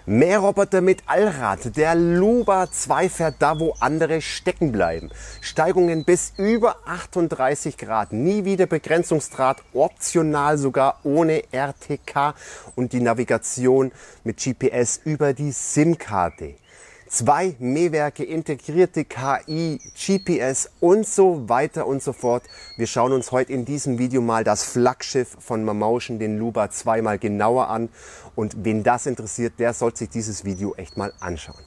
Mähroboter mit Allrad. Der Luba 2 fährt da, wo andere stecken bleiben. Steigungen bis über 38 Grad. Nie wieder Begrenzungsdraht, optional sogar ohne RTK und die Navigation mit GPS über die SIM-Karte. 2 Mähwerke, integrierte KI, GPS und so weiter und so fort. Wir schauen uns heute in diesem Video mal das Flaggschiff von Mamauschen, den Luba 2, mal genauer an. Und wen das interessiert, der sollte sich dieses Video echt mal anschauen.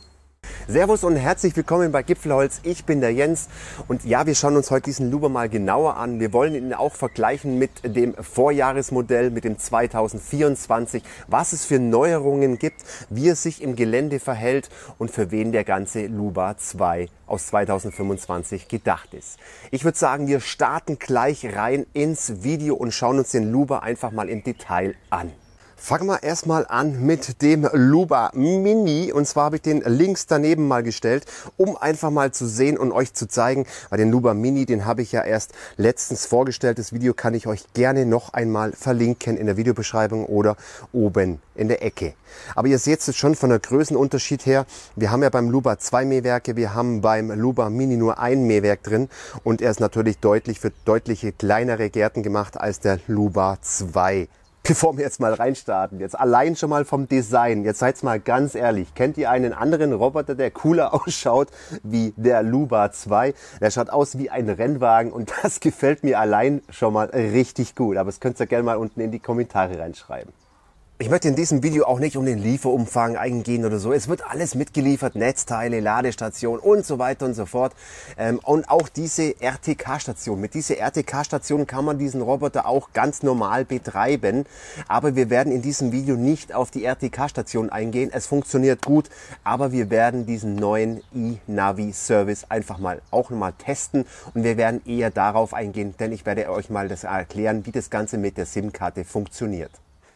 Servus und herzlich willkommen bei Gipfelholz. Ich bin der Jens und ja, wir schauen uns heute diesen Luba mal genauer an. Wir wollen ihn auch vergleichen mit dem Vorjahresmodell, mit dem 2024, was es für Neuerungen gibt, wie er sich im Gelände verhält und für wen der ganze Luba 2 aus 2025 gedacht ist. Ich würde sagen, wir starten gleich rein ins Video und schauen uns den Luba einfach mal im Detail an. Fangen wir erstmal an mit dem Luba Mini, und zwar habe ich den links daneben mal gestellt, um einfach mal zu sehen und euch zu zeigen, weil den Luba Mini, den habe ich ja erst letztens vorgestellt. Das Video kann ich euch gerne noch einmal verlinken in der Videobeschreibung oder oben in der Ecke. Aber ihr seht es schon von der Größenunterschied her. Wir haben ja beim Luba 2 Mähwerke, wir haben beim Luba Mini nur ein Mähwerk drin und er ist natürlich deutlich für deutliche kleinere Gärten gemacht als der Luba 2. Bevor wir jetzt mal reinstarten, jetzt allein schon mal vom Design, jetzt seid mal ganz ehrlich, kennt ihr einen anderen Roboter, der cooler ausschaut wie der Luba 2? Der schaut aus wie ein Rennwagen und das gefällt mir allein schon mal richtig gut. Aber das könnt ihr gerne mal unten in die Kommentare reinschreiben. Ich möchte in diesem Video auch nicht um den Lieferumfang eingehen oder so. Es wird alles mitgeliefert, Netzteile, Ladestation und so weiter und so fort. Und auch diese RTK-Station. Mit dieser RTK-Station kann man diesen Roboter auch ganz normal betreiben. Aber wir werden in diesem Video nicht auf die RTK-Station eingehen. Es funktioniert gut, aber wir werden diesen neuen eNavi-Service einfach mal auch nochmal testen. Und wir werden eher darauf eingehen, denn ich werde euch mal das erklären, wie das Ganze mit der SIM-Karte funktioniert.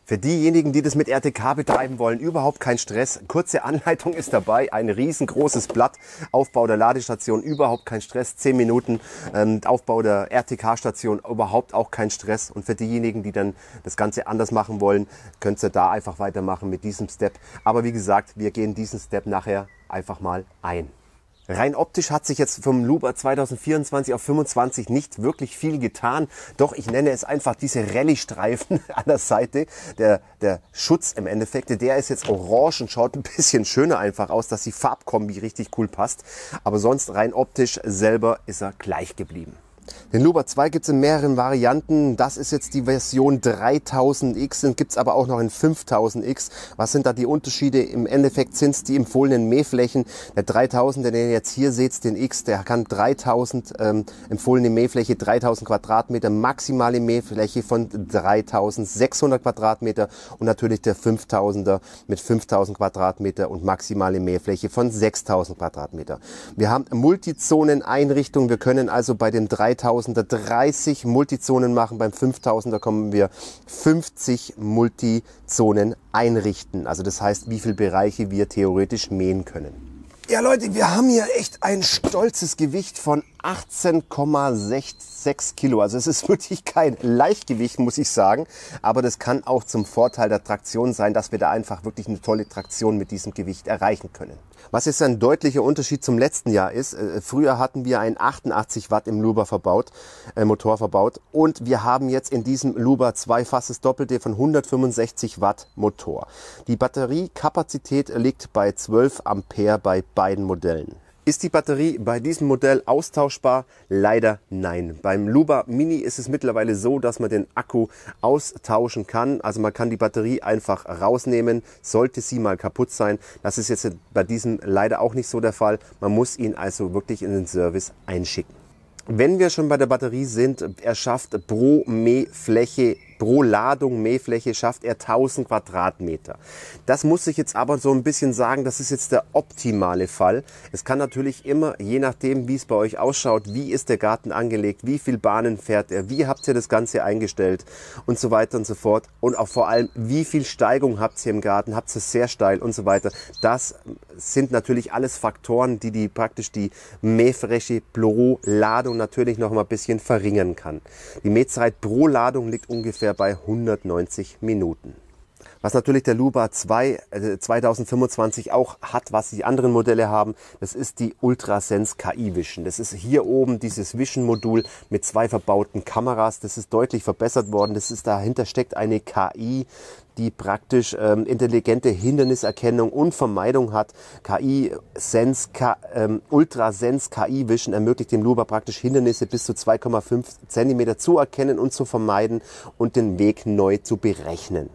Für diejenigen, die das mit RTK betreiben wollen, überhaupt kein Stress. Kurze Anleitung ist dabei, ein riesengroßes Blatt, Aufbau der Ladestation, überhaupt kein Stress, 10 Minuten, Aufbau der RTK-Station, überhaupt auch kein Stress. Und für diejenigen, die dann das Ganze anders machen wollen, könnt ihr da einfach weitermachen mit diesem Step. Aber wie gesagt, wir gehen diesen Step nachher einfach mal ein. Rein optisch hat sich jetzt vom Luba 2024 auf 25 nicht wirklich viel getan. Doch ich nenne es einfach diese Rallye-Streifen an der Seite. Der Schutz im Endeffekt, der ist jetzt orange und schaut ein bisschen schöner einfach aus, dass die Farbkombi richtig cool passt. Aber sonst rein optisch selber ist er gleich geblieben. Den Luba 2 gibt es in mehreren Varianten. Das ist jetzt die Version 3000X, den gibt es aber auch noch in 5000X. Was sind da die Unterschiede? Im Endeffekt sind es die empfohlenen Mähflächen. Der 3000, den ihr jetzt hier seht, den X, der kann 3000 empfohlene Mähfläche, 3000 Quadratmeter, maximale Mähfläche von 3600 Quadratmeter und natürlich der 5000er mit 5000 Quadratmeter und maximale Mähfläche von 6000 Quadratmeter. Wir haben Multizonen-Einrichtung. Wir können also bei dem 3000er 30 Multizonen machen, beim 5000er kommen wir 50 Multizonen einrichten. Also das heißt, wie viele Bereiche wir theoretisch mähen können. Ja Leute, wir haben hier echt ein stolzes Gewicht von 18,66 Kilo. Also es ist wirklich kein Leichtgewicht, muss ich sagen. Aber das kann auch zum Vorteil der Traktion sein, dass wir da einfach wirklich eine tolle Traktion mit diesem Gewicht erreichen können. Was jetzt ein deutlicher Unterschied zum letzten Jahr ist, früher hatten wir einen 88 Watt im Luba Motor verbaut. Und wir haben jetzt in diesem Luba 2 fast das Doppelte von 165 Watt Motor. Die Batteriekapazität liegt bei 12 Ampere bei beiden Modellen. Ist die Batterie bei diesem Modell austauschbar? Leider nein. Beim Luba Mini ist es mittlerweile so, dass man den Akku austauschen kann. Also man kann die Batterie einfach rausnehmen, sollte sie mal kaputt sein. Das ist jetzt bei diesem leider auch nicht so der Fall. Man muss ihn also wirklich in den Service einschicken. Wenn wir schon bei der Batterie sind, er schafft pro Mähfläche, pro Ladung Mähfläche schafft er 1000 Quadratmeter. Das muss ich jetzt aber so ein bisschen sagen, das ist jetzt der optimale Fall. Es kann natürlich immer, je nachdem wie es bei euch ausschaut, wie ist der Garten angelegt, wie viel Bahnen fährt er, wie habt ihr das Ganze eingestellt und so weiter und so fort. Und auch vor allem, wie viel Steigung habt ihr im Garten, habt ihr sehr steil und so weiter. Das sind natürlich alles Faktoren, die praktisch die Mähfläche pro Ladung natürlich noch mal ein bisschen verringern kann. Die Mähzeit pro Ladung liegt ungefähr bei 190 Minuten. Was natürlich der Luba 2 2025 auch hat, was die anderen Modelle haben, das ist die UltraSense KI Vision. Das ist hier oben dieses Vision-Modul mit 2 verbauten Kameras. Das ist deutlich verbessert worden. Dahinter steckt eine KI, die praktisch intelligente Hinderniserkennung und Vermeidung hat. UltraSense KI Vision ermöglicht dem Luba praktisch Hindernisse bis zu 2,5 cm zu erkennen und zu vermeiden und den Weg neu zu berechnen.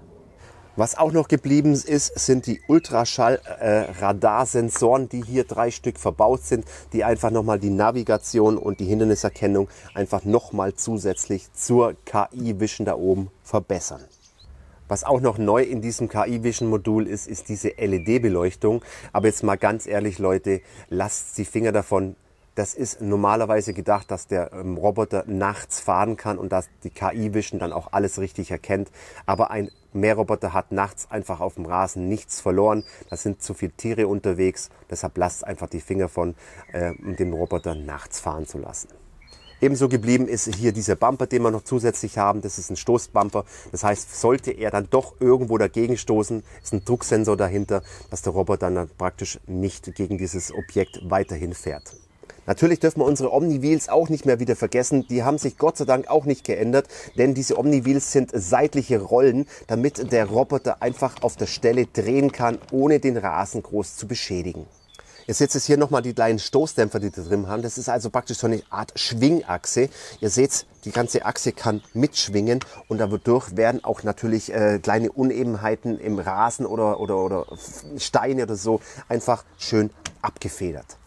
Was auch noch geblieben ist, sind die Ultraschall-Radarsensoren, die hier 3 Stück verbaut sind, die einfach nochmal die Navigation und die Hinderniserkennung einfach nochmal zusätzlich zur KI-Vision da oben verbessern. Was auch noch neu in diesem KI-Vision-Modul ist, ist diese LED-Beleuchtung. Aber jetzt mal ganz ehrlich, Leute, lasst die Finger davon. Das ist normalerweise gedacht, dass der Roboter nachts fahren kann und dass die KI-Vision dann auch alles richtig erkennt. Aber ein Mähroboter hat nachts einfach auf dem Rasen nichts verloren. Da sind zu viele Tiere unterwegs. Deshalb lasst einfach die Finger von, um den Roboter nachts fahren zu lassen. Ebenso geblieben ist hier dieser Bumper, den wir noch zusätzlich haben. Das ist ein Stoßbumper. Das heißt, sollte er dann doch irgendwo dagegen stoßen, ist ein Drucksensor dahinter, dass der Roboter dann praktisch nicht gegen dieses Objekt weiterhin fährt. Natürlich dürfen wir unsere Omni-Wheels auch nicht mehr wieder vergessen. Die haben sich Gott sei Dank auch nicht geändert, denn diese Omni-Wheels sind seitliche Rollen, damit der Roboter einfach auf der Stelle drehen kann, ohne den Rasen groß zu beschädigen. Ihr seht jetzt hier nochmal die kleinen Stoßdämpfer, die da drin haben. Das ist also praktisch so eine Art Schwingachse. Ihr seht, die ganze Achse kann mitschwingen und dadurch werden auch natürlich kleine Unebenheiten im Rasen oder Steine oder so einfach schön abgefedert.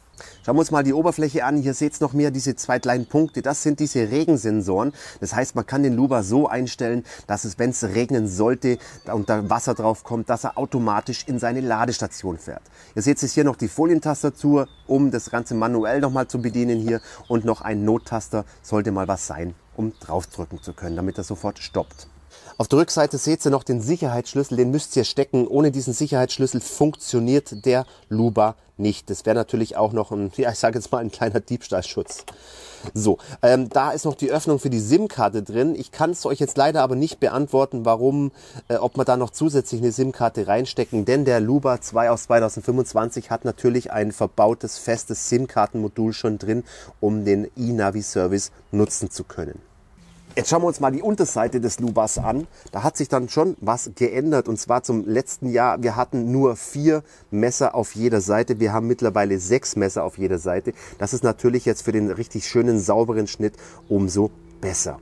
Schauen wir uns mal die Oberfläche an. Hier seht ihr noch mehr diese 2 kleinen Punkte. Das sind diese Regensensoren. Das heißt, man kann den Luba so einstellen, dass es, wenn es regnen sollte und da Wasser drauf kommt, dass er automatisch in seine Ladestation fährt. Ihr seht jetzt hier noch die Folientastatur, um das Ganze manuell nochmal zu bedienen hier. Und noch ein Nottaster, sollte mal was sein, um draufdrücken zu können, damit er sofort stoppt. Auf der Rückseite seht ihr noch den Sicherheitsschlüssel, den müsst ihr stecken. Ohne diesen Sicherheitsschlüssel funktioniert der Luba nicht. Das wäre natürlich auch noch ein, ja, ich sage jetzt mal ein kleiner Diebstahlschutz. So, da ist noch die Öffnung für die SIM-Karte drin. Ich kann es euch jetzt leider aber nicht beantworten, warum, ob wir da noch zusätzlich eine SIM-Karte reinstecken. Denn der Luba 2 aus 2025 hat natürlich ein verbautes, festes SIM-Kartenmodul schon drin, um den eNavi-Service nutzen zu können. Jetzt schauen wir uns mal die Unterseite des Lubas an. Da hat sich dann schon was geändert und zwar zum letzten Jahr. Wir hatten nur 4 Messer auf jeder Seite. Wir haben mittlerweile 6 Messer auf jeder Seite. Das ist natürlich jetzt für den richtig schönen, sauberen Schnitt umso besser.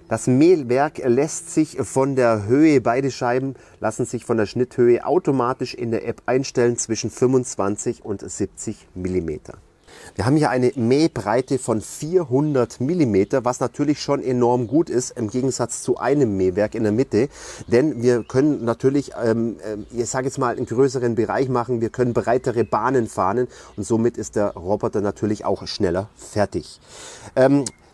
Das Mähwerk lässt sich von der Höhe, beide Scheiben lassen sich von der Schnitthöhe automatisch in der App einstellen zwischen 25 und 70 mm. Wir haben hier eine Mähbreite von 400 mm, was natürlich schon enorm gut ist im Gegensatz zu einem Mähwerk in der Mitte. Denn wir können natürlich, ich sage jetzt mal, einen größeren Bereich machen. Wir können breitere Bahnen fahren und somit ist der Roboter natürlich auch schneller fertig.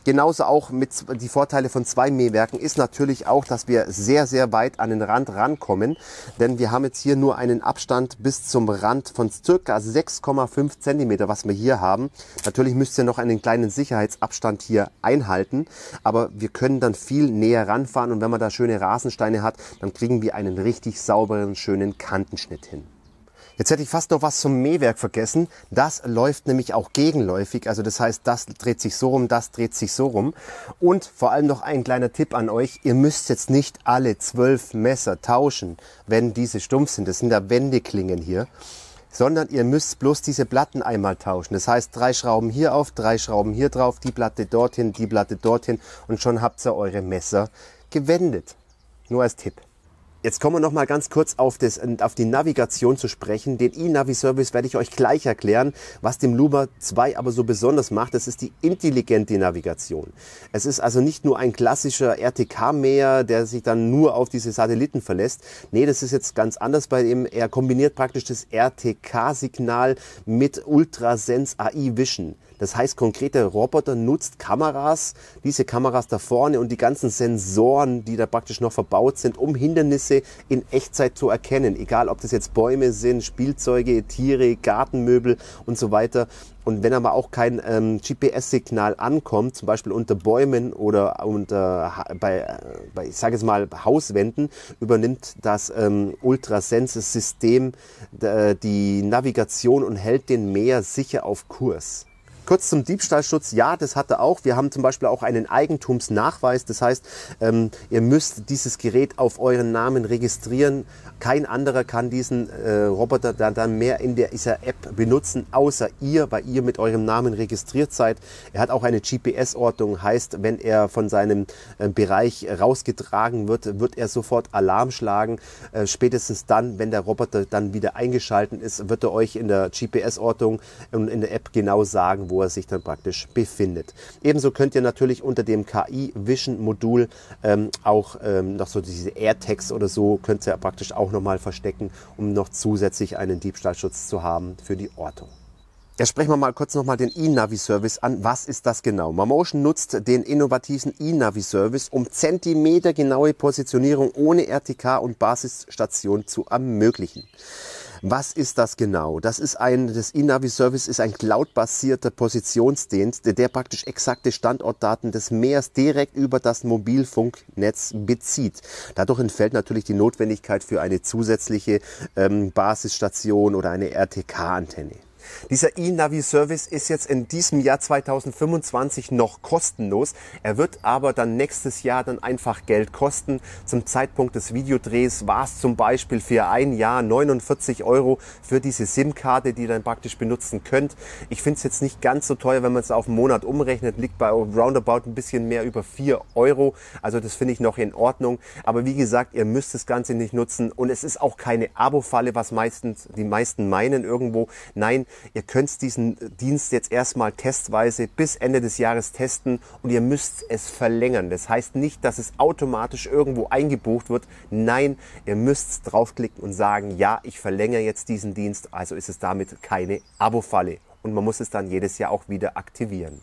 Genauso auch mit die Vorteile von 2 Mähwerken ist natürlich auch, dass wir sehr, sehr weit an den Rand rankommen. Denn wir haben jetzt hier nur einen Abstand bis zum Rand von ca. 6,5 cm, was wir hier haben. Natürlich müsst ihr noch einen kleinen Sicherheitsabstand hier einhalten. Aber wir können dann viel näher ranfahren und wenn man da schöne Rasensteine hat, dann kriegen wir einen richtig sauberen, schönen Kantenschnitt hin. Jetzt hätte ich fast noch was zum Mähwerk vergessen. Das läuft nämlich auch gegenläufig. Also das heißt, das dreht sich so rum, das dreht sich so rum. Und vor allem noch ein kleiner Tipp an euch. Ihr müsst jetzt nicht alle 12 Messer tauschen, wenn diese stumpf sind. Das sind ja Wendeklingen hier. Sondern ihr müsst bloß diese Platten einmal tauschen. Das heißt, 3 Schrauben hier auf, 3 Schrauben hier drauf, die Platte dorthin und schon habt ihr eure Messer gewendet. Nur als Tipp. Jetzt kommen wir noch mal ganz kurz auf die Navigation zu sprechen. Den eNavi-Service werde ich euch gleich erklären. Was dem Luba 2 aber so besonders macht, das ist die intelligente Navigation. Es ist also nicht nur ein klassischer RTK-Mäher, der sich dann nur auf diese Satelliten verlässt. Nee, das ist jetzt ganz anders bei ihm. Er kombiniert praktisch das RTK-Signal mit UltraSense AI Vision. Das heißt, konkrete Roboter nutzt Kameras, diese Kameras da vorne und die ganzen Sensoren, die da praktisch noch verbaut sind, um Hindernisse in Echtzeit zu erkennen. Egal, ob das jetzt Bäume sind, Spielzeuge, Tiere, Gartenmöbel und so weiter. Und wenn aber auch kein GPS-Signal ankommt, zum Beispiel unter Bäumen oder ich sage jetzt mal Hauswänden, übernimmt das Ultrasense-System die Navigation und hält den Mäher sicher auf Kurs. Kurz zum Diebstahlschutz, ja, das hat er auch. Wir haben zum Beispiel auch einen Eigentumsnachweis. Das heißt, ihr müsst dieses Gerät auf euren Namen registrieren. Kein anderer kann diesen Roboter dann mehr in dieser App benutzen, außer ihr, weil ihr mit eurem Namen registriert seid. Er hat auch eine GPS-Ortung, heißt, wenn er von seinem Bereich rausgetragen wird, wird er sofort Alarm schlagen. Spätestens dann, wenn der Roboter dann wieder eingeschaltet ist, wird er euch in der GPS-Ortung und in der App genau sagen, wo er sich dann praktisch befindet. Ebenso könnt ihr natürlich unter dem KI-Vision-Modul auch noch so diese AirTags oder so könnt ihr praktisch auch nochmal verstecken, um noch zusätzlich einen Diebstahlschutz zu haben für die Ortung. Jetzt sprechen wir mal kurz nochmal den eNavi-Service an. Was ist das genau? Mamotion nutzt den innovativen eNavi-Service, um zentimetergenaue Positionierung ohne RTK und Basisstation zu ermöglichen. Was ist das genau? Das eNavi-Service ist ein cloud-basierter Positionsdienst, der praktisch exakte Standortdaten des Mähers direkt über das Mobilfunknetz bezieht. Dadurch entfällt natürlich die Notwendigkeit für eine zusätzliche Basisstation oder eine RTK-Antenne. Dieser eNavi-Service ist jetzt in diesem Jahr 2025 noch kostenlos. Er wird aber dann nächstes Jahr dann einfach Geld kosten. Zum Zeitpunkt des Videodrehs war es zum Beispiel für ein Jahr 49 € für diese SIM-Karte, die ihr dann praktisch benutzen könnt. Ich finde es jetzt nicht ganz so teuer, wenn man es auf einen Monat umrechnet, liegt bei roundabout ein bisschen mehr über 4 €. Also das finde ich noch in Ordnung. Aber wie gesagt, ihr müsst das Ganze nicht nutzen und es ist auch keine Abo-Falle, was die meisten meinen irgendwo. Nein, ihr könnt diesen Dienst jetzt erstmal testweise bis Ende des Jahres testen und ihr müsst es verlängern. Das heißt nicht, dass es automatisch irgendwo eingebucht wird. Nein, ihr müsst draufklicken und sagen, ja, ich verlängere jetzt diesen Dienst. Also ist es damit keine Abo-Falle und man muss es dann jedes Jahr auch wieder aktivieren.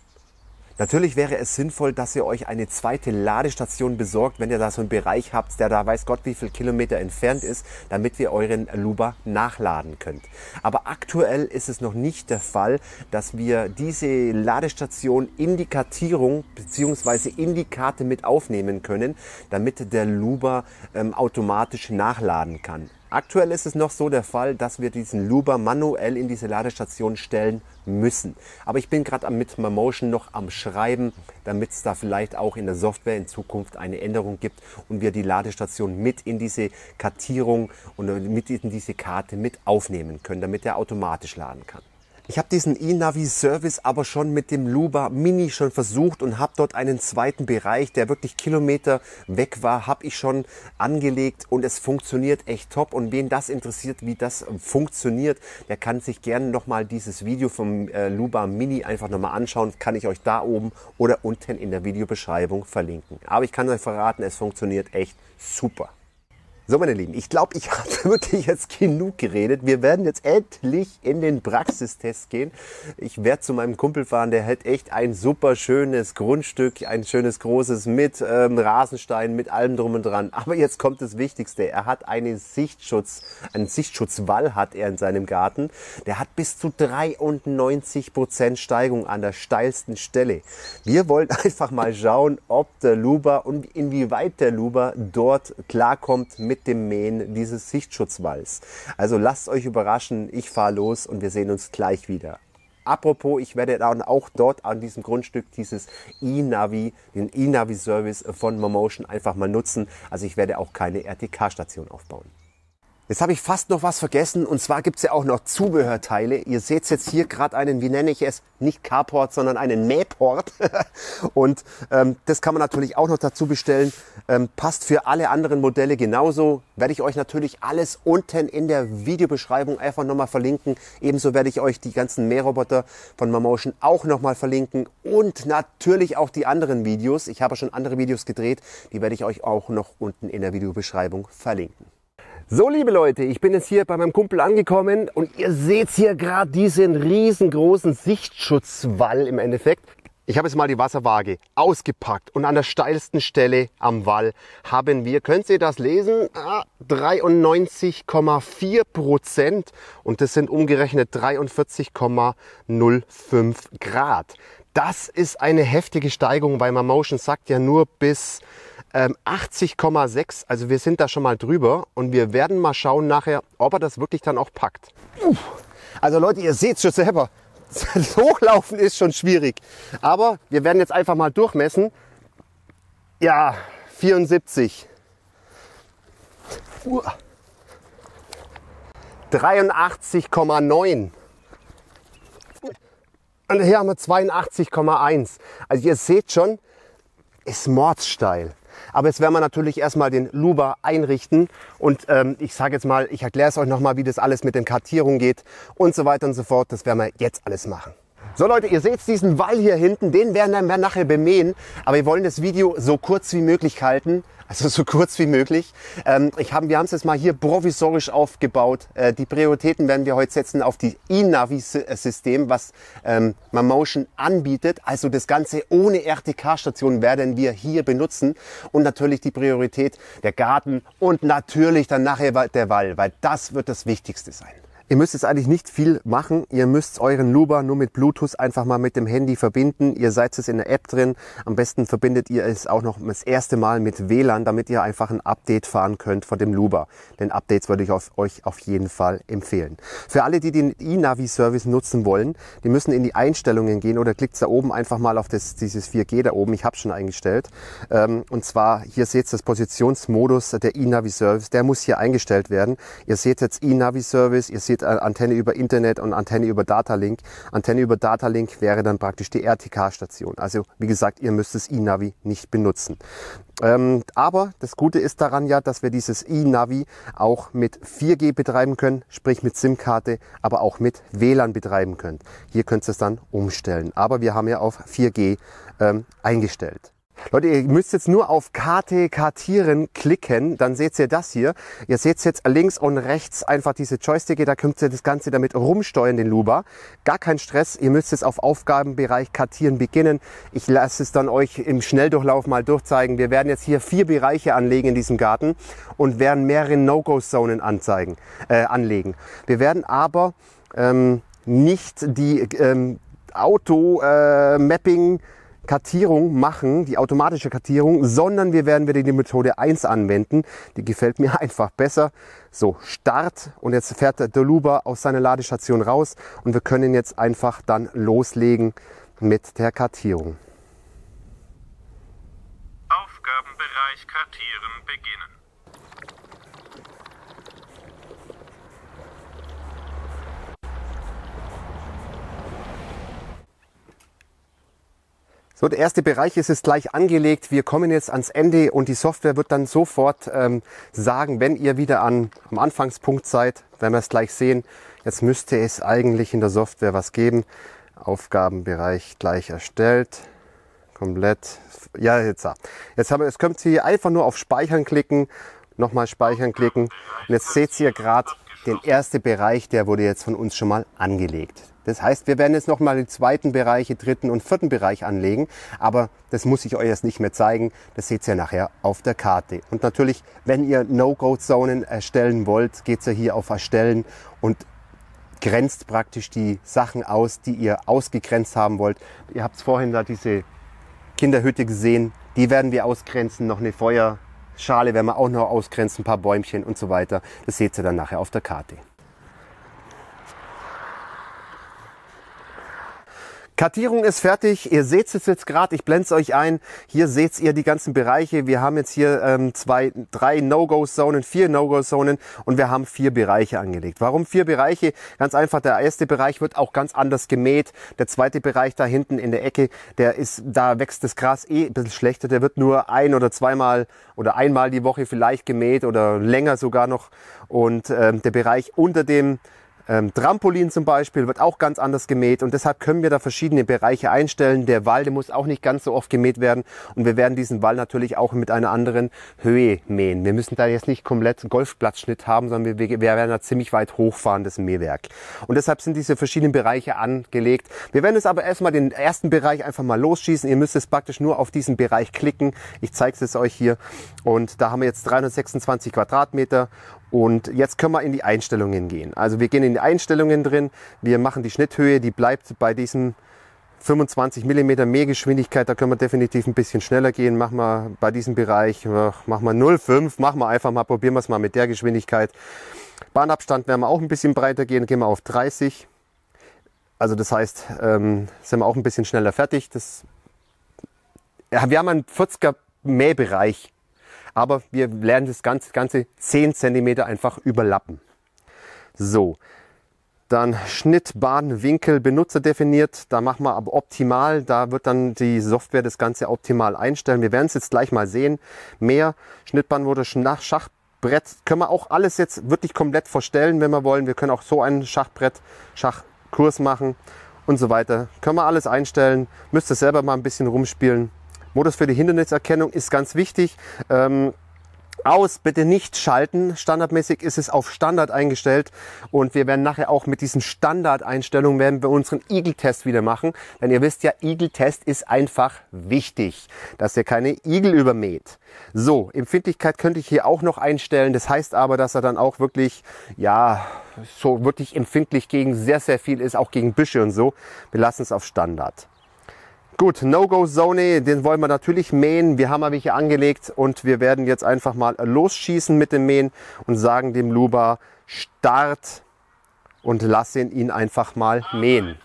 Natürlich wäre es sinnvoll, dass ihr euch eine zweite Ladestation besorgt, wenn ihr da so einen Bereich habt, der da weiß Gott wie viel Kilometer entfernt ist, damit ihr euren Luba nachladen könnt. Aber aktuell ist es noch nicht der Fall, dass wir diese Ladestation in die Kartierung bzw. in die Karte mit aufnehmen können, damit der Luba automatisch nachladen kann. Aktuell ist es noch so der Fall, dass wir diesen Luba manuell in diese Ladestation stellen müssen. Aber ich bin gerade mit Mamotion noch am Schreiben, damit es da vielleicht auch in der Software in Zukunft eine Änderung gibt und wir die Ladestation mit in diese Kartierung und mit in diese Karte mit aufnehmen können, damit er automatisch laden kann. Ich habe diesen eNavi-Service aber schon mit dem Luba Mini schon versucht und habe dort einen zweiten Bereich, der wirklich Kilometer weg war, habe ich schon angelegt und es funktioniert echt top. Und wen das interessiert, wie das funktioniert, der kann sich gerne nochmal dieses Video vom Luba Mini einfach nochmal anschauen. Kann ich euch da oben oder unten in der Videobeschreibung verlinken. Aber ich kann euch verraten, es funktioniert echt super. So, meine Lieben, ich glaube, ich habe wirklich jetzt genug geredet. Wir werden jetzt endlich in den Praxistest gehen. Ich werde zu meinem Kumpel fahren, der hat echt ein super schönes Grundstück, ein schönes großes mit Rasenstein, mit allem drum und dran. Aber jetzt kommt das Wichtigste. Er hat einen Sichtschutzwall hat er in seinem Garten. Der hat bis zu 93% Steigung an der steilsten Stelle. Wir wollen einfach mal schauen, ob der Luba und inwieweit der Luba dort klarkommt mit dem Mähen dieses Sichtschutzwalls. Also lasst euch überraschen, ich fahre los und wir sehen uns gleich wieder. Apropos, ich werde dann auch dort an diesem Grundstück den eNavi-Service von Mamotion einfach mal nutzen. Also ich werde auch keine RTK-Station aufbauen. Jetzt habe ich fast noch was vergessen und zwar gibt es ja auch noch Zubehörteile. Ihr seht jetzt hier gerade einen, wie nenne ich es, nicht Carport, sondern einen Mähport. Und das kann man natürlich auch noch dazu bestellen. Passt für alle anderen Modelle genauso. Werde ich euch natürlich alles unten in der Videobeschreibung einfach nochmal verlinken. Ebenso werde ich euch die ganzen Mähroboter von Mamotion auch nochmal verlinken. Und natürlich auch die anderen Videos. Ich habe schon andere Videos gedreht. Die werde ich euch auch noch unten in der Videobeschreibung verlinken. So, liebe Leute, ich bin jetzt hier bei meinem Kumpel angekommen und ihr seht hier gerade diesen riesengroßen Sichtschutzwall im Endeffekt. Ich habe jetzt mal die Wasserwaage ausgepackt und an der steilsten Stelle am Wall haben wir, könnt ihr das lesen, 93,4% und das sind umgerechnet 43,05 Grad. Das ist eine heftige Steigerung, weil Mamotion sagt ja nur bis 80,6, also wir sind da schon mal drüber und wir werden mal schauen nachher, ob er das wirklich dann auch packt. Also Leute, ihr seht schon selber, das Hochlaufen ist schon schwierig, aber wir werden jetzt einfach mal durchmessen. Ja, 74. 83,9. Und hier haben wir 82,1. Also ihr seht schon, ist mordssteil. Aber jetzt werden wir natürlich erstmal den Luber einrichten und ich sage jetzt mal, ich erkläre es euch nochmal, wie das alles mit den Kartierungen geht und so weiter und so fort. Das werden wir jetzt alles machen. So Leute, ihr seht diesen Wall hier hinten, den werden wir nachher bemähen, aber wir wollen das Video so kurz wie möglich halten. Also so kurz wie möglich. Wir haben es jetzt mal hier provisorisch aufgebaut. Die Prioritäten werden wir heute setzen auf die eNavi-System, was Mamotion anbietet. Also das Ganze ohne RTK-Station werden wir hier benutzen. Und natürlich die Priorität der Garten und natürlich dann nachher der Wall, weil das wird das Wichtigste sein. Ihr müsst jetzt eigentlich nicht viel machen. Ihr müsst euren Luber nur mit Bluetooth einfach mal mit dem Handy verbinden. Ihr seid jetzt in der App drin. Am besten verbindet ihr es auch noch das erste Mal mit WLAN, damit ihr einfach ein Update fahren könnt von dem Luber. Den Updates würde ich euch auf jeden Fall empfehlen. Für alle, die den eNavi-Service nutzen wollen, die müssen in die Einstellungen gehen oder klickt da oben einfach mal auf dieses 4G da oben. Ich habe schon eingestellt. Und zwar, hier seht ihr das Positionsmodus der eNavi-Service. Der muss hier eingestellt werden. Ihr seht jetzt eNavi-Service, ihr seht Antenne über Internet und Antenne über Datalink. Antenne über Datalink wäre dann praktisch die RTK-Station. Also wie gesagt, ihr müsst das eNavi nicht benutzen. Aber das Gute ist daran ja, dass wir dieses eNavi auch mit 4G betreiben können, sprich mit SIM-Karte, aber auch mit WLAN betreiben könnt. Hier könnt ihr es dann umstellen. Aber wir haben ja auf 4G eingestellt. Leute, ihr müsst jetzt nur auf Karte kartieren klicken, dann seht ihr das hier. Ihr seht jetzt links und rechts einfach diese Joysticke, da könnt ihr das Ganze damit rumsteuern, den Luber. Gar kein Stress, ihr müsst jetzt auf Aufgabenbereich kartieren beginnen. Ich lasse es dann euch im Schnelldurchlauf mal durchzeigen. Wir werden jetzt hier 4 Bereiche anlegen in diesem Garten und werden mehrere No-Go-Zonen anlegen. Wir werden aber nicht die Auto-Mapping Kartierung machen, die automatische Kartierung, sondern wir werden wieder die Methode 1 anwenden. Die gefällt mir einfach besser. So, Start und jetzt fährt der Luber aus seiner Ladestation raus und wir können jetzt einfach dann loslegen mit der Kartierung. Aufgabenbereich Kartieren beginnen. So, der erste Bereich ist jetzt gleich angelegt. Wir kommen jetzt ans Ende und die Software wird dann sofort sagen, wenn ihr wieder am Anfangspunkt seid, werden wir es gleich sehen. Jetzt müsste es eigentlich in der Software was geben. Aufgabenbereich gleich erstellt. Komplett. Ja, jetzt könnt ihr einfach nur auf Speichern klicken, nochmal Speichern klicken. Und jetzt seht ihr gerade den ersten Bereich, der wurde jetzt von uns schon mal angelegt. Das heißt, wir werden jetzt nochmal den zweiten Bereich, den dritten und vierten Bereich anlegen. Aber das muss ich euch jetzt nicht mehr zeigen. Das seht ihr nachher auf der Karte. Und natürlich, wenn ihr No-Go-Zonen erstellen wollt, geht ihr hier auf Erstellen und grenzt praktisch die Sachen aus, die ihr ausgegrenzt haben wollt. Ihr habt vorhin da diese Kinderhütte gesehen. Die werden wir ausgrenzen. Noch eine Feuerschale werden wir auch noch ausgrenzen. Ein paar Bäumchen und so weiter. Das seht ihr dann nachher auf der Karte. Kartierung ist fertig. Ihr seht es jetzt gerade. Ich blende es euch ein. Hier seht ihr die ganzen Bereiche. Wir haben jetzt hier 3 No-Go-Zonen, 4 No-Go-Zonen und wir haben 4 Bereiche angelegt. Warum 4 Bereiche? Ganz einfach, der erste Bereich wird auch ganz anders gemäht. Der zweite Bereich da hinten in der Ecke, da wächst das Gras ein bisschen schlechter. Der wird nur ein- oder zweimal oder einmal die Woche vielleicht gemäht oder länger sogar noch. Und der Bereich unter dem Trampolin zum Beispiel wird auch ganz anders gemäht und deshalb können wir da verschiedene Bereiche einstellen. Der Wall, der muss auch nicht ganz so oft gemäht werden und wir werden diesen Wall natürlich auch mit einer anderen Höhe mähen. Wir müssen da jetzt nicht komplett einen Golfplatzschnitt haben, sondern wir werden da ziemlich weit hochfahren, das Mähwerk. Und deshalb sind diese verschiedenen Bereiche angelegt. Wir werden jetzt aber erstmal den ersten Bereich einfach mal losschießen. Ihr müsst es praktisch nur auf diesen Bereich klicken. Ich zeige es euch hier und da haben wir jetzt 326 Quadratmeter. Und jetzt können wir in die Einstellungen gehen. Also wir gehen in die Einstellungen drin, wir machen die Schnitthöhe, die bleibt bei diesem 25 mm Mähgeschwindigkeit, da können wir definitiv ein bisschen schneller gehen. Machen wir bei diesem Bereich, machen wir 0,5, machen wir einfach mal, probieren wir es mal mit der Geschwindigkeit. Bahnabstand werden wir auch ein bisschen breiter gehen wir auf 30. Also das heißt, sind wir auch ein bisschen schneller fertig. Wir haben einen 40er Mähbereich. Aber wir lernen das Ganze 10 cm einfach überlappen. So, dann Schnitt, Bahn, Winkel, Benutzer definiert. Da machen wir aber optimal. Da wird dann die Software das Ganze optimal einstellen. Wir werden es jetzt gleich mal sehen. Mehr Schnittbahn wurde nach Schachbrett. Können wir auch alles jetzt wirklich komplett verstellen, wenn wir wollen. Wir können auch so ein Schachkurs machen und so weiter. Können wir alles einstellen. Müsst ihr selber mal ein bisschen rumspielen. Modus für die Hinderniserkennung ist ganz wichtig. Aus bitte nicht schalten. Standardmäßig ist es auf Standard eingestellt und wir werden nachher auch mit diesen Standardeinstellungen werden wir unseren Igel-Test wieder machen. Denn ihr wisst ja, Igel-Test ist einfach wichtig, dass ihr keine Igel übermäht. So, Empfindlichkeit könnte ich hier auch noch einstellen. Das heißt aber, dass er dann auch wirklich, ja, so wirklich empfindlich gegen sehr, sehr viel ist, auch gegen Büsche und so. Wir lassen es auf Standard. Gut, No-Go-Zone, den wollen wir natürlich mähen. Wir haben aber hier angelegt und wir werden jetzt einfach mal losschießen mit dem Mähen und sagen dem Luba Start und lassen ihn einfach mal mähen.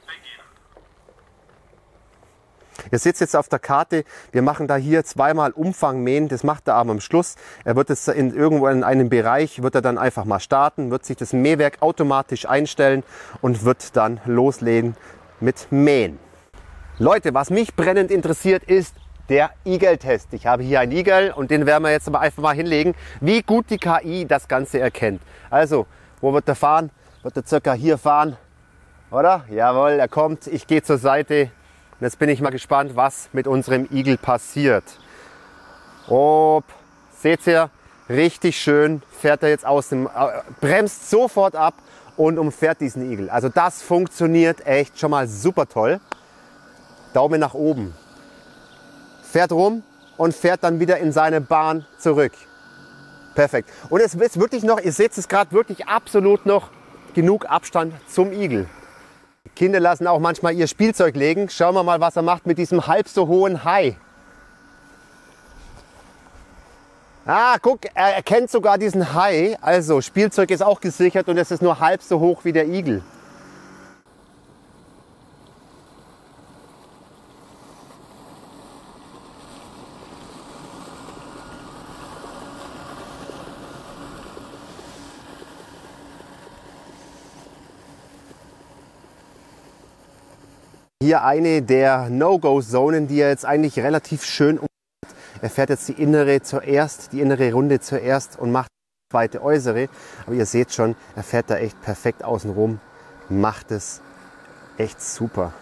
Ihr seht jetzt auf der Karte, wir machen da hier zweimal Umfang mähen, das macht er aber am Schluss. Er wird es irgendwo in einem Bereich, wird er dann einfach mal starten, wird sich das Mähwerk automatisch einstellen und wird dann loslegen mit Mähen. Leute, was mich brennend interessiert, ist der Igel-Test. Ich habe hier einen Igel und den werden wir jetzt aber einfach mal hinlegen, wie gut die KI das Ganze erkennt. Also, wo wird er fahren? Wird er circa hier fahren? Oder? Jawohl, er kommt. Ich gehe zur Seite. Und jetzt bin ich mal gespannt, was mit unserem Igel passiert. Seht ihr? Richtig schön fährt er jetzt aus dem, bremst sofort ab und umfährt diesen Igel. Also das funktioniert echt schon mal super toll. Daumen nach oben. Fährt rum und fährt dann wieder in seine Bahn zurück. Perfekt. Und es ist wirklich noch, ihr seht es gerade, wirklich absolut noch genug Abstand zum Igel. Die Kinder lassen auch manchmal ihr Spielzeug legen. Schauen wir mal, was er macht mit diesem halb so hohen Hai. Ah, guck, er erkennt sogar diesen Hai. Also, Spielzeug ist auch gesichert und es ist nur halb so hoch wie der Igel. Hier eine der No-Go-Zonen, die er jetzt eigentlich relativ schön umfährt. Er fährt jetzt die innere Runde zuerst und macht die zweite äußere. Aber ihr seht schon, er fährt da echt perfekt außen rum, macht es echt super.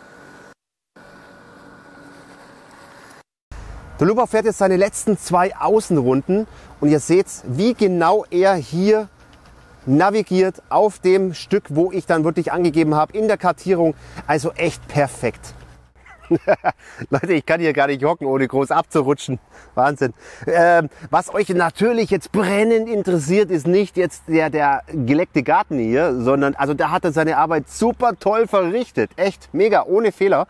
Der Luba fährt jetzt seine letzten 2 Außenrunden und ihr seht, wie genau er hier navigiert auf dem Stück, wo ich dann wirklich angegeben habe in der Kartierung. Also echt perfekt. Leute, ich kann hier gar nicht hocken, ohne groß abzurutschen. Wahnsinn. Was euch natürlich jetzt brennend interessiert, ist nicht jetzt der geleckte Garten hier, sondern also da hat er seine Arbeit super toll verrichtet. Echt mega, ohne Fehler.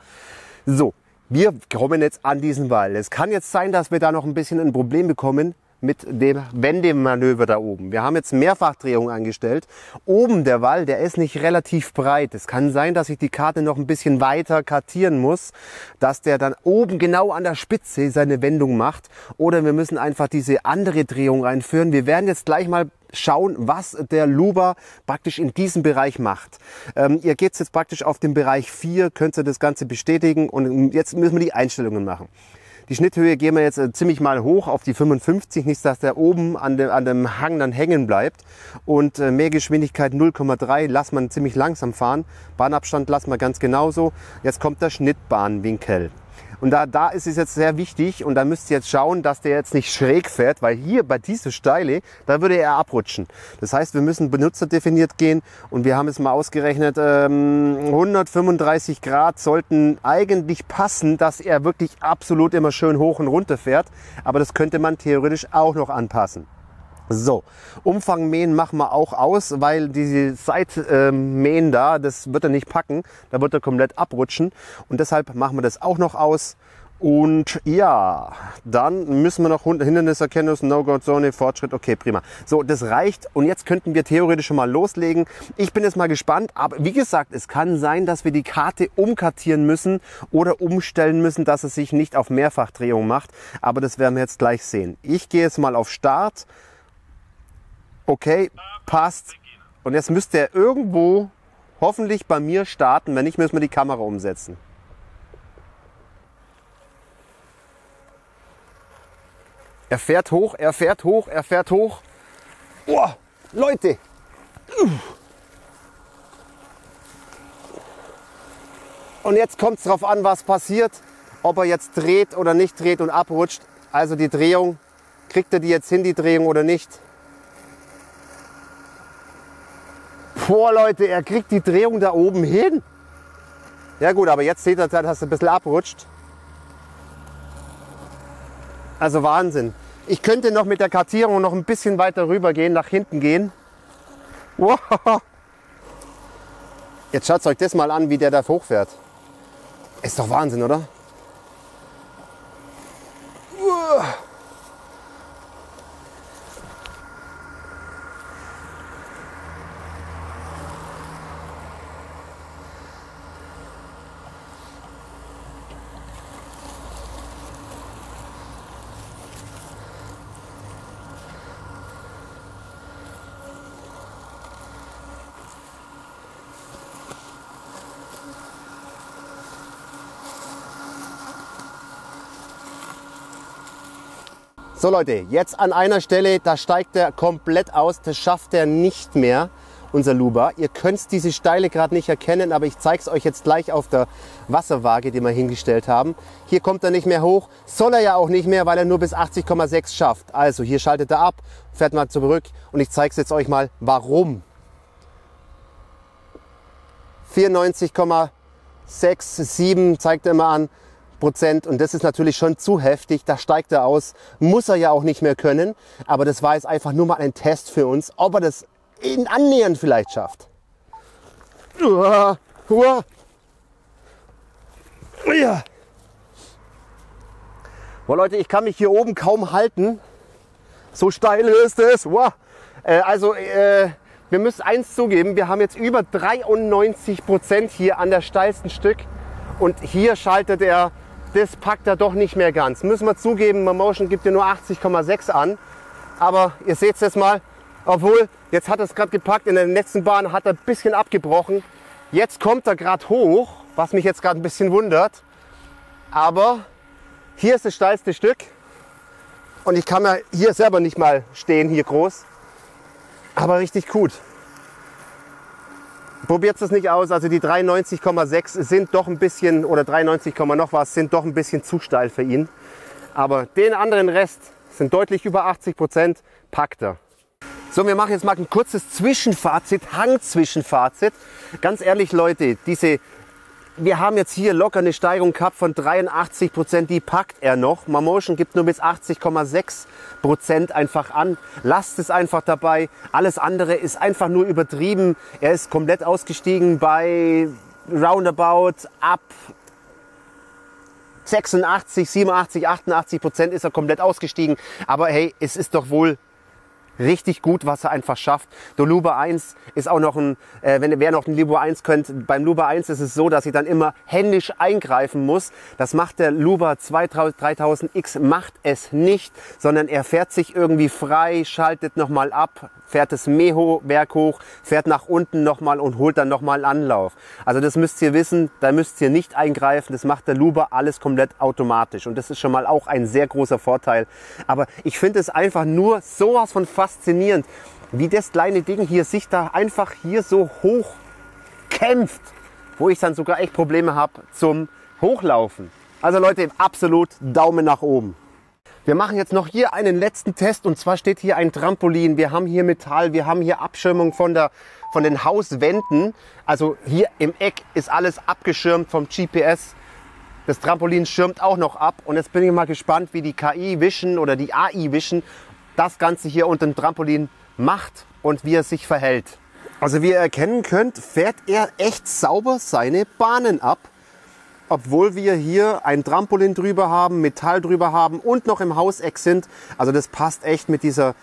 So, wir kommen jetzt an diesen Wall. Es kann jetzt sein, dass wir da noch ein bisschen ein Problem bekommen mit dem Wendemanöver da oben. Wir haben jetzt Mehrfachdrehung angestellt. Oben der Wall, der ist nicht relativ breit. Es kann sein, dass ich die Karte noch ein bisschen weiter kartieren muss, dass der dann oben genau an der Spitze seine Wendung macht. Oder wir müssen einfach diese andere Drehung einführen. Wir werden jetzt gleich mal schauen, was der Luba praktisch in diesem Bereich macht. Ihr geht jetzt praktisch auf den Bereich 4, könnt ihr das Ganze bestätigen und jetzt müssen wir die Einstellungen machen. Die Schnitthöhe gehen wir jetzt ziemlich mal hoch auf die 55, nicht, dass der oben an dem Hang dann hängen bleibt. Und Mehrgeschwindigkeit 0,3 lassen wir ziemlich langsam fahren. Bahnabstand lassen wir ganz genauso. Jetzt kommt der Schnittbahnwinkel. Und da ist es jetzt sehr wichtig und da müsst ihr jetzt schauen, dass der jetzt nicht schräg fährt, weil hier bei dieser Steile, da würde er abrutschen. Das heißt, wir müssen benutzerdefiniert gehen und wir haben es mal ausgerechnet, 135 Grad sollten eigentlich passen, dass er wirklich absolut immer schön hoch und runter fährt. Aber das könnte man theoretisch auch noch anpassen. So, Umfang mähen machen wir auch aus, weil diese Seitmähen da, das wird er nicht packen, da wird er komplett abrutschen und deshalb machen wir das auch noch aus. Und ja, dann müssen wir noch Hinderniserkennung, No-Go-Zone, Fortschritt, okay, prima. So, das reicht und jetzt könnten wir theoretisch schon mal loslegen. Ich bin jetzt mal gespannt, aber wie gesagt, es kann sein, dass wir die Karte umkartieren müssen oder umstellen müssen, dass es sich nicht auf Mehrfachdrehung macht, aber das werden wir jetzt gleich sehen. Ich gehe jetzt mal auf Start. Okay, passt. Und jetzt müsste er irgendwo hoffentlich bei mir starten. Wenn nicht, müssen wir die Kamera umsetzen. Er fährt hoch, er fährt hoch, er fährt hoch. Oh, Leute! Und jetzt kommt es darauf an, was passiert. Ob er jetzt dreht oder nicht dreht und abrutscht. Also die Drehung, kriegt er die jetzt hin, die Drehung oder nicht? Boah, Leute, er kriegt die Drehung da oben hin. Ja gut, aber jetzt seht ihr, dass er ein bisschen abrutscht. Also Wahnsinn. Ich könnte noch mit der Kartierung noch ein bisschen weiter rüber gehen, nach hinten gehen. Wow. Jetzt schaut euch das mal an, wie der da hochfährt. Ist doch Wahnsinn, oder? So Leute, jetzt an einer Stelle, da steigt er komplett aus, das schafft er nicht mehr, unser Luba. Ihr könnt diese Steile gerade nicht erkennen, aber ich zeige es euch jetzt gleich auf der Wasserwaage, die wir hingestellt haben. Hier kommt er nicht mehr hoch, soll er ja auch nicht mehr, weil er nur bis 80,6 schafft. Also hier schaltet er ab, fährt mal zurück und ich zeige es jetzt euch mal, warum. 94,6, 7 zeigt er immer an. Und das ist natürlich schon zu heftig, da steigt er aus, muss er ja auch nicht mehr können, aber das war jetzt einfach nur mal ein Test für uns, ob er das annähernd vielleicht schafft. Ja. Boah, Leute, ich kann mich hier oben kaum halten, so steil ist es. Wir müssen eins zugeben, wir haben jetzt über 93% hier an der steilsten Stück und hier schaltet er. Das packt er doch nicht mehr ganz. Müssen wir zugeben, Motion gibt ja nur 80,6 an. Aber ihr seht es jetzt mal, obwohl, jetzt hat er es gerade gepackt, in der letzten Bahn hat er ein bisschen abgebrochen. Jetzt kommt er gerade hoch, was mich jetzt gerade ein bisschen wundert. Aber hier ist das steilste Stück. Und ich kann mir hier selber nicht mal stehen, hier groß. Aber richtig gut. Probiert es nicht aus, also die 93,6 sind doch ein bisschen, oder 93, noch was, sind doch ein bisschen zu steil für ihn. Aber den anderen Rest sind deutlich über 80%, packt er. So, wir machen jetzt mal ein kurzes Zwischenfazit, Hangzwischenfazit. Ganz ehrlich Leute, wir haben jetzt hier locker eine Steigerung gehabt von 83%, die packt er noch. Motion gibt nur bis 80,6% einfach an. Lasst es einfach dabei. Alles andere ist einfach nur übertrieben. Er ist komplett ausgestiegen bei roundabout ab 86, 87, 88% ist er komplett ausgestiegen. Aber hey, es ist doch wohl richtig gut, was er einfach schafft. Der Luba 1 ist auch noch ein, wer noch ein Luba 1 könnt, beim Luba 1 ist es so, dass ich dann immer händisch eingreifen muss. Das macht der Luba 3000X, macht es nicht, sondern er fährt sich irgendwie frei, schaltet nochmal ab, fährt das Mähwerk hoch, fährt nach unten nochmal und holt dann nochmal Anlauf. Also das müsst ihr wissen, da müsst ihr nicht eingreifen, das macht der Luba alles komplett automatisch und das ist schon mal auch ein sehr großer Vorteil. Aber ich finde es einfach nur sowas von faszinierend, wie das kleine Ding hier sich da einfach hier so hoch kämpft, wo ich dann sogar echt Probleme habe zum Hochlaufen. Also Leute, absolut Daumen nach oben. Wir machen jetzt noch hier einen letzten Test und zwar steht hier ein Trampolin. Wir haben hier Metall, wir haben hier Abschirmung von den Hauswänden. Also hier im Eck ist alles abgeschirmt vom GPS. Das Trampolin schirmt auch noch ab und jetzt bin ich mal gespannt, wie die KI Vision oder die AI Vision das Ganze hier unter dem Trampolin macht und wie er sich verhält. Also wie ihr erkennen könnt, fährt er echt sauber seine Bahnen ab. Obwohl wir hier ein Trampolin drüber haben, Metall drüber haben und noch im Hauseck sind. Also das passt echt mit dieser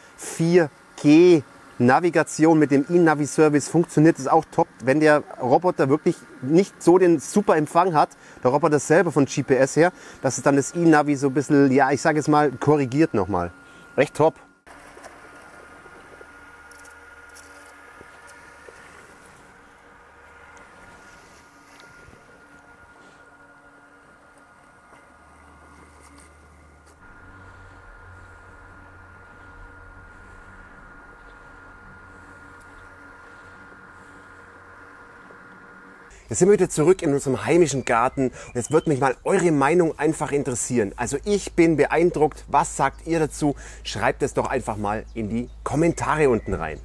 4G-Navigation, mit dem eNavi-Service funktioniert es auch top. Wenn der Roboter wirklich nicht so den super Empfang hat, der Roboter selber von GPS her, dass es dann das eNavi so ein bisschen, ja ich sage es mal, korrigiert nochmal. Recht top. Jetzt sind wir wieder zurück in unserem heimischen Garten und jetzt würde mich mal eure Meinung einfach interessieren. Also ich bin beeindruckt. Was sagt ihr dazu? Schreibt es doch einfach mal in die Kommentare unten rein.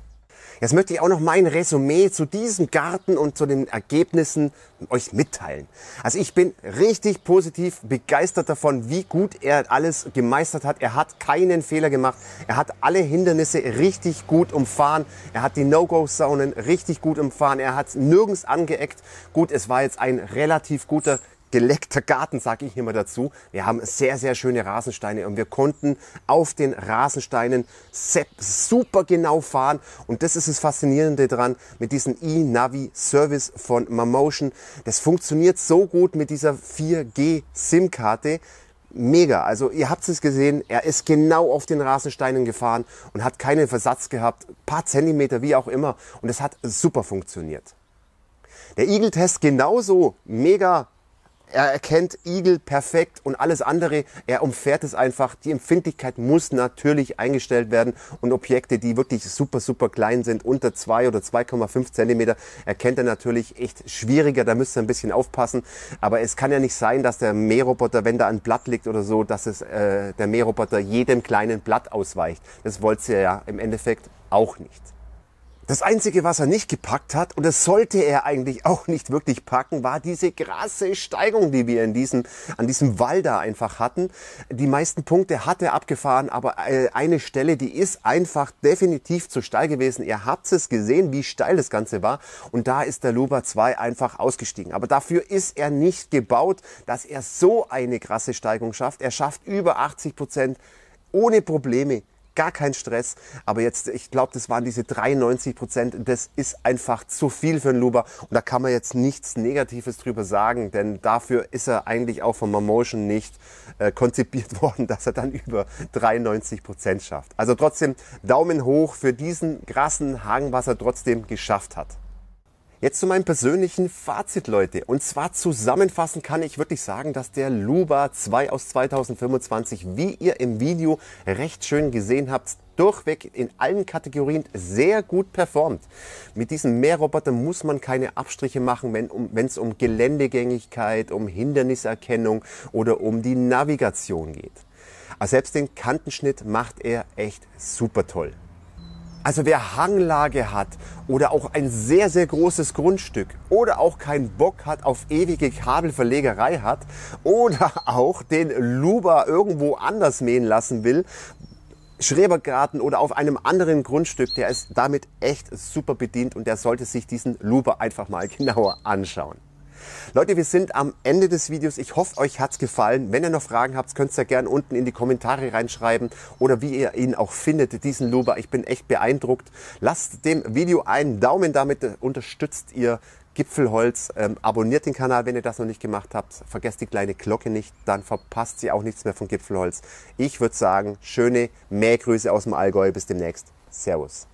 Jetzt möchte ich auch noch mein Resümee zu diesem Garten und zu den Ergebnissen euch mitteilen. Also ich bin richtig positiv begeistert davon, wie gut er alles gemeistert hat. Er hat keinen Fehler gemacht. Er hat alle Hindernisse richtig gut umfahren. Er hat die No-Go-Zonen richtig gut umfahren. Er hat nirgends angeeckt. Gut, es war jetzt ein relativ guter geleckter Garten, sage ich immer dazu. Wir haben sehr, sehr schöne Rasensteine und wir konnten auf den Rasensteinen super genau fahren. Und das ist das Faszinierende dran mit diesem eNavi-Service von Mamotion. Das funktioniert so gut mit dieser 4G-SIM-Karte. Mega, also ihr habt es gesehen, er ist genau auf den Rasensteinen gefahren und hat keinen Versatz gehabt, ein paar Zentimeter, wie auch immer. Und es hat super funktioniert. Der Eagle-Test genauso, mega. Er erkennt Igel perfekt und alles andere, er umfährt es einfach. Die Empfindlichkeit muss natürlich eingestellt werden und Objekte, die wirklich super, super klein sind, unter 2 oder 2,5 Zentimeter, erkennt er natürlich echt schwieriger. Da müsst ihr ein bisschen aufpassen. Aber es kann ja nicht sein, dass der Mähroboter, wenn da ein Blatt liegt oder so, dass der Mähroboter jedem kleinen Blatt ausweicht. Das wollt ihr ja im Endeffekt auch nicht. Das Einzige, was er nicht gepackt hat, und das sollte er eigentlich auch nicht wirklich packen, war diese krasse Steigung, die wir an diesem Wall da einfach hatten. Die meisten Punkte hat er abgefahren, aber eine Stelle, die ist einfach definitiv zu steil gewesen. Ihr habt es gesehen, wie steil das Ganze war. Und da ist der Luba 2 einfach ausgestiegen. Aber dafür ist er nicht gebaut, dass er so eine krasse Steigung schafft. Er schafft über 80% ohne Probleme. Gar kein Stress, aber jetzt, ich glaube, das waren diese 93%, das ist einfach zu viel für einen Luba und da kann man jetzt nichts Negatives drüber sagen, denn dafür ist er eigentlich auch von Mamotion nicht konzipiert worden, dass er dann über 93% schafft. Also trotzdem Daumen hoch für diesen krassen Hang, was er trotzdem geschafft hat. Jetzt zu meinem persönlichen Fazit, Leute. Und zwar zusammenfassend kann ich wirklich sagen, dass der Luba 2 aus 2025, wie ihr im Video recht schön gesehen habt, durchweg in allen Kategorien sehr gut performt. Mit diesem Mähroboter muss man keine Abstriche machen, wenn es um Geländegängigkeit, um Hinderniserkennung oder um die Navigation geht. Aber selbst den Kantenschnitt macht er echt super toll. Also wer Hanglage hat oder auch ein sehr, sehr großes Grundstück oder auch keinen Bock hat auf ewige Kabelverlegerei hat oder auch den Luba irgendwo anders mähen lassen will, Schrebergarten oder auf einem anderen Grundstück, der ist damit echt super bedient und der sollte sich diesen Luba einfach mal genauer anschauen. Leute, wir sind am Ende des Videos. Ich hoffe, euch hat's gefallen. Wenn ihr noch Fragen habt, könnt ihr ja gerne unten in die Kommentare reinschreiben oder wie ihr ihn auch findet, diesen Luber. Ich bin echt beeindruckt. Lasst dem Video einen Daumen, damit unterstützt ihr Gipfelholz. Abonniert den Kanal, wenn ihr das noch nicht gemacht habt. Vergesst die kleine Glocke nicht, dann verpasst ihr auch nichts mehr von Gipfelholz. Ich würde sagen, schöne Mähgrüße aus dem Allgäu. Bis demnächst. Servus.